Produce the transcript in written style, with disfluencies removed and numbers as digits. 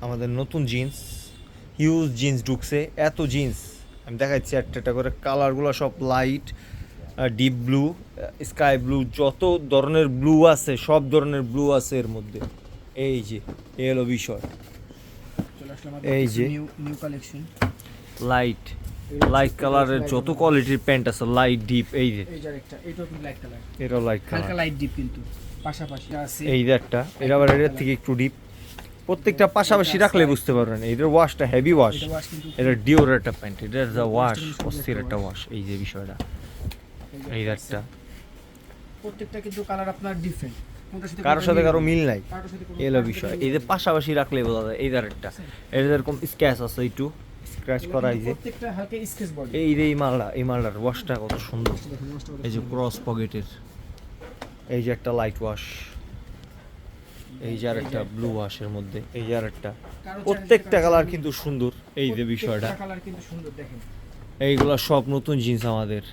আমাদের নতুন jeans, huge jeans ঢুকছে। এত জিন্স আমি দেখাচ্ছি একটা একটা করে। কালারগুলো সব light, deep blue, sky blue, যত ধরনের ব্লু আছে সব ধরনের ব্লু আছে এর মধ্যে। এই যে এই হলো বিষয়। এই যে নিউ কালেকশন লাইট লাইট কালারের যত কোয়ালিটির প্যান্ট আছে, লাইট ডিপ। এই যে এই যে একটা এটাও কিন্তু লাইট কালার, এটাও লাইট হালকা কালার। লাইট ডিপ কিন্তু পাশাপাশি আছে। এই যে একটা, এটা আবার এটার থেকে একটু ডিপ। প্রত্যেকটা পাশাপাশি রাখলে বুঝতে পারবেন এটার ওয়াশটা হেভি ওয়াশ। এটা ওয়াশ কিন্তু এটা ডিওর একটা প্যান্ট, এটার যা ওয়াশ অস্থির একটা ওয়াশ। এই যে বিষয়টা, এই যে একটা প্রত্যেকটা কিন্তু কালার আপনার ডিফারেন্ট, কারোর সাথে কারো মিল নাই। কারোর সাথে কোনো এলো বিষয়। এই যে পাশাপাশি রাখলে বোঝা যায়। এই যে একটা, এটা যেরকম স্ক্র্যাচ আছে, একটু স্ক্র্যাচ করা। এই যে প্রত্যেকটা হালকা স্কেচ বডি। এই যে এই মালটা, এই মালটার ওয়াশটা কত সুন্দর। এই যে ক্রস পকেটের, এই যে একটা লাইট ওয়াশ, এই যে আরেকটা ব্লু ওয়াশের মধ্যে, এই যে আরেকটা। প্রত্যেকটা কালার কিন্তু সুন্দর। এই যে বিষয়টা, কালার কিন্তু সুন্দর দেখেন। এইগুলা সব নতুন জিন্স আমাদের।